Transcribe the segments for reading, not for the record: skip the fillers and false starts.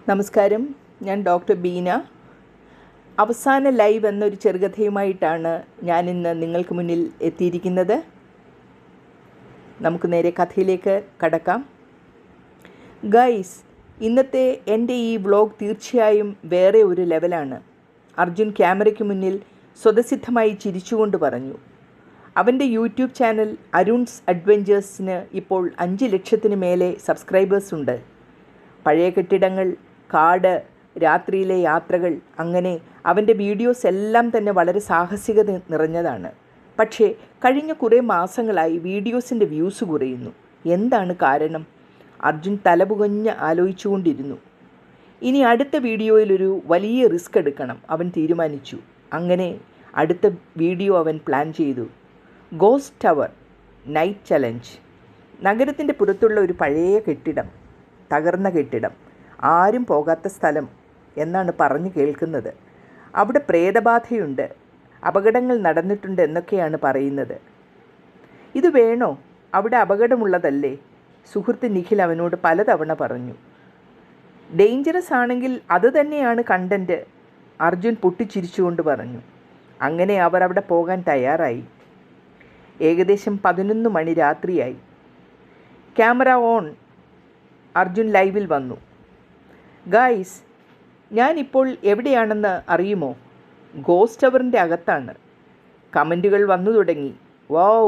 നമസ്കാരം, ഞാൻ ഡോക്ടർ ബീന. അവസാന ലൈവ് എന്നൊരു ചെറുകഥയുമായിട്ടാണ് ഞാനിന്ന് നിങ്ങൾക്ക് മുന്നിൽ എത്തിയിരിക്കുന്നത്. നമുക്ക് നേരെ കഥയിലേക്ക് കടക്കാം. ഗൈസ്, ഇന്നത്തെ എൻ്റെ ഈ വ്ളോഗ് തീർച്ചയായും വേറെ ഒരു ലെവലാണ്. അർജുൻ ക്യാമറയ്ക്ക് മുന്നിൽ സ്വതസിദ്ധമായി ചിരിച്ചുകൊണ്ട് പറഞ്ഞു. അവൻ്റെ യൂട്യൂബ് ചാനൽ അരുൺസ് അഡ്വഞ്ചേഴ്സിന് ഇപ്പോൾ 5 ലക്ഷത്തിന് മേലെ സബ്സ്ക്രൈബേഴ്സ് ഉണ്ട്. പഴയ കെട്ടിടങ്ങൾ, കാട്, രാത്രിയിലെ യാത്രകൾ, അങ്ങനെ അവൻ്റെ വീഡിയോസ് എല്ലാം തന്നെ വളരെ സാഹസികത നിറഞ്ഞതാണ്. പക്ഷേ കഴിഞ്ഞ കുറേ മാസങ്ങളായി വീഡിയോസിൻ്റെ വ്യൂസ് കുറയുന്നു. എന്താണ് കാരണം? അർജുൻ തലപുകഞ്ഞ് ആലോചിച്ചുകൊണ്ടിരുന്നു. ഇനി അടുത്ത വീഡിയോയിലൊരു വലിയ റിസ്ക് എടുക്കണം അവൻ തീരുമാനിച്ചു. അങ്ങനെ അടുത്ത വീഡിയോ അവൻ പ്ലാൻ ചെയ്തു. Ghost tower night challenge. നഗരത്തിൻ്റെ പുറത്തുള്ള ഒരു പഴയ കെട്ടിടം, തകർന്ന കെട്ടിടം, ആരും പോകാത്ത സ്ഥലം എന്നാണ് പറഞ്ഞു കേൾക്കുന്നത്. അവിടെ പ്രേതബാധയുണ്ട്, അപകടങ്ങൾ നടന്നിട്ടുണ്ട് എന്നൊക്കെയാണ് പറയുന്നത്. ഇത് വേണോ? അവിടെ അപകടമുള്ളതല്ലേ? സുഹൃത്ത് നിഖിൽ അവനോട് പലതവണ പറഞ്ഞു. ഡേഞ്ചറസ് ആണെങ്കിൽ അത് തന്നെയാണ് കണ്ടൻറ്റ്, അർജുൻ പൊട്ടിച്ചിരിച്ചുകൊണ്ട് പറഞ്ഞു. അങ്ങനെ അവർ അവിടെ പോകാൻ തയ്യാറായി. ഏകദേശം 11 മണി രാത്രിയായി. Camera on. അർജുൻ ലൈവിൽ വന്നു. ഗായ്സ്, ഞാനിപ്പോൾ എവിടെയാണെന്ന് അറിയുമോ? ഗോസ്റ്റ് ടവറിൻ്റെ അകത്താണ്. കമൻറ്റുകൾ വന്നു തുടങ്ങി. വൗ,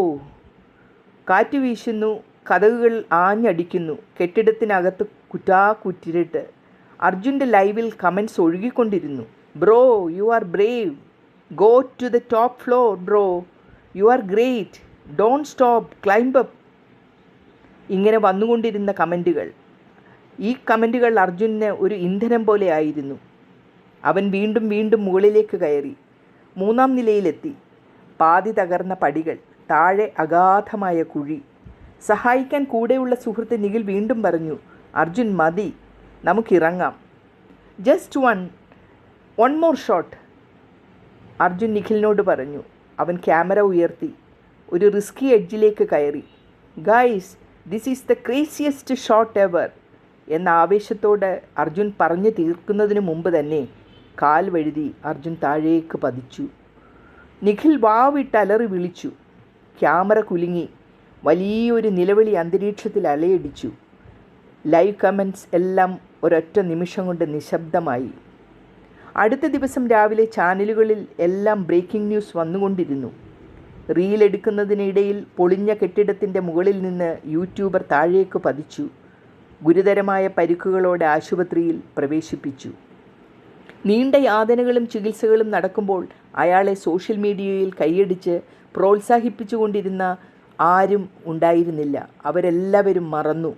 കാറ്റ് വീശുന്നു, കതകുകൾ ആഞ്ഞടിക്കുന്നു, കെട്ടിടത്തിനകത്ത് കുറ്റാക്കുറ്റിരിട്ട്. അർജുൻ്റെ ലൈവിൽ കമൻറ്റ്സ് ഒഴുകിക്കൊണ്ടിരുന്നു. Bro, you are brave. Go to the top floor bro. You are great. Don't stop, climb up. ഇങ്ങനെ വന്നുകൊണ്ടിരുന്ന കമൻറ്റുകൾ. ഈ കമൻറ്റുകൾ അർജുനന് ഒരു ഇന്ധനം പോലെ ആയിരുന്നു. അവൻ വീണ്ടും വീണ്ടും മുകളിലേക്ക് കയറി. 3-ാം നിലയിലെത്തി. പാതി തകർന്ന പടികൾ, താഴെ അഗാധമായ കുഴി. സഹായിക്കാൻ കൂടെയുള്ള സുഹൃത്ത് നിഖിൽ വീണ്ടും പറഞ്ഞു, അർജുൻ മതി, നമുക്കിറങ്ങാം. Just one more shot, Arjun നിഖിലിനോട് പറഞ്ഞു. അവൻ ക്യാമറ ഉയർത്തി ഒരു റിസ്കി എഡ്ജിലേക്ക് കയറി. Guys, this is the craziest shot ever എന്ന ആവേശത്തോട് അർജുൻ പറഞ്ഞു തീർക്കുന്നതിന് മുമ്പ് തന്നെ കാൽ വഴുതി അർജുൻ താഴേക്ക് പതിച്ചു. നിഖിൽ വാവിട്ട് അലറി വിളിച്ചു. ക്യാമറ കുലുങ്ങി. വലിയൊരു നിലവിളി അന്തരീക്ഷത്തിൽ അലയടിച്ചു. ലൈവ് കമൻറ്റ്സ് എല്ലാം ഒരൊറ്റ നിമിഷം കൊണ്ട് നിശബ്ദമായി. അടുത്ത ദിവസം രാവിലെ ചാനലുകളിൽ എല്ലാം ബ്രേക്കിംഗ് ന്യൂസ് വന്നുകൊണ്ടിരുന്നു. റീൽ എടുക്കുന്നതിനിടയിൽ പൊളിഞ്ഞ കെട്ടിടത്തിൻ്റെ മുകളിൽ നിന്ന് യൂട്യൂബർ താഴേക്ക് പതിച്ചു. ഗുരുതരമായ പരിക്കുകളോടെ ആശുപത്രിയിൽ പ്രവേശിപ്പിച്ചു. നീണ്ട യാതനകളും ചികിത്സകളും നടക്കുമ്പോൾ അയാളെ സോഷ്യൽ മീഡിയയിൽ കൈയടിച്ച് പ്രോത്സാഹിപ്പിച്ചുകൊണ്ടിരുന്ന ആരും ഉണ്ടായിരുന്നില്ല. അവരെല്ലാവരും മറന്നു.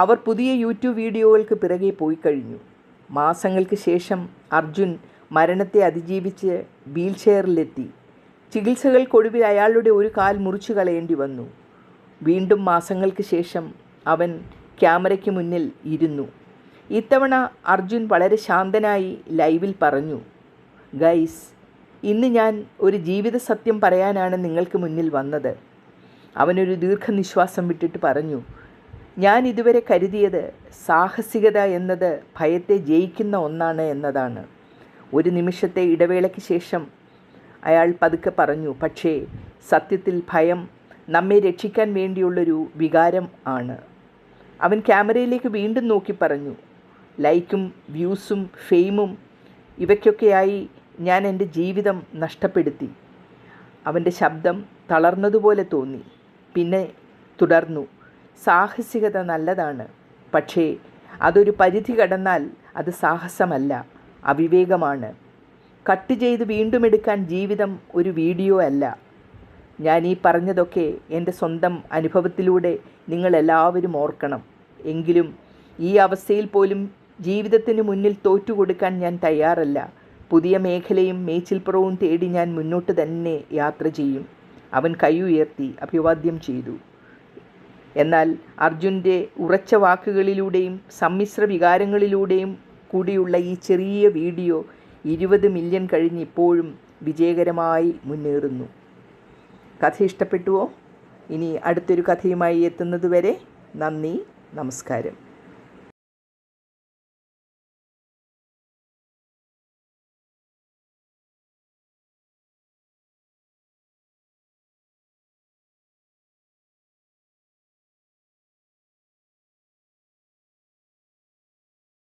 അവർ പുതിയ യൂട്യൂബ് വീഡിയോകൾക്ക് പിറകെ പോയി കഴിഞ്ഞു. മാസങ്ങൾക്ക് ശേഷം അർജുൻ മരണത്തെ അതിജീവിച്ച് വീൽ ചെയറിലെത്തി. ചികിത്സകൾക്കൊടുവിൽ അയാളുടെ ഒരു കാൽ മുറിച്ചു കളയേണ്ടി വന്നു. വീണ്ടും മാസങ്ങൾക്ക് ശേഷം അവൻ ക്യാമറയ്ക്ക് മുന്നിൽ ഇരുന്നു. ഇത്തവണ അർജുൻ വളരെ ശാന്തനായി ലൈവിൽ പറഞ്ഞു, ഗൈസ്, ഇന്ന് ഞാൻ ഒരു ജീവിത സത്യം പറയാനാണ് നിങ്ങൾക്ക് മുന്നിൽ വന്നത്. അവനൊരു ദീർഘനിശ്വാസം വിട്ടിട്ട് പറഞ്ഞു, ഞാൻ ഇതുവരെ കരുതിയത് സാഹസികത എന്നത് ഭയത്തെ ജയിക്കുന്ന ഒന്നാണ് എന്നതാണ്. ഒരു നിമിഷത്തെ ഇടവേളയ്ക്ക് ശേഷം അയാൾ പതുക്കെ പറഞ്ഞു, പക്ഷേ സത്യത്തിൽ ഭയം നമ്മെ രക്ഷിക്കാൻ വേണ്ടിയുള്ളൊരു വികാരം ആണ്. അവൻ ക്യാമറയിലേക്ക് വീണ്ടും നോക്കി പറഞ്ഞു, ലൈക്കും വ്യൂസും ഫെയിമും ഇവയ്ക്കൊക്കെയായി ഞാൻ എൻ്റെ ജീവിതം നഷ്ടപ്പെടുത്തി. അവൻ്റെ ശബ്ദം തളർന്നതുപോലെ തോന്നി. പിന്നെ തുടർന്നു, സാഹസികത നല്ലതാണ്, പക്ഷേ അതൊരു പരിധി കടന്നാൽ അത് സാഹസമല്ല, അവിവേകമാണ്. കട്ട് ചെയ്ത് വീണ്ടും എടുക്കാൻ ജീവിതം ഒരു വീഡിയോ അല്ല. ഞാൻ ഈ പറഞ്ഞതൊക്കെ എൻ്റെ സ്വന്തം അനുഭവത്തിലൂടെ നിങ്ങളെല്ലാവരും ഓർക്കണം. എങ്കിലും ഈ അവസ്ഥയിൽ പോലും ജീവിതത്തിന് മുന്നിൽ തോറ്റുകൊടുക്കാൻ ഞാൻ തയ്യാറല്ല. പുതിയ മേഖലയും മേച്ചിൽപ്പുറവും തേടി ഞാൻ മുന്നോട്ട് തന്നെ യാത്ര ചെയ്യും. അവൻ കൈ ഉയർത്തി അഭിവാദ്യം ചെയ്തു. എന്നാൽ അർജുൻ്റെ ഉറച്ച വാക്കുകളിലൂടെയും സമ്മിശ്ര വികാരങ്ങളിലൂടെയും കൂടിയുള്ള ഈ ചെറിയ വീഡിയോ 20 മില്യൺ കഴിഞ്ഞ് ഇപ്പോഴും വിജയകരമായി മുന്നേറുന്നു. കഥ ഇഷ്ടപ്പെട്ടുവോ? ഇനി അടുത്തൊരു കഥയുമായി എത്തുന്നതുവരെ നന്ദി, നമസ്കാരം.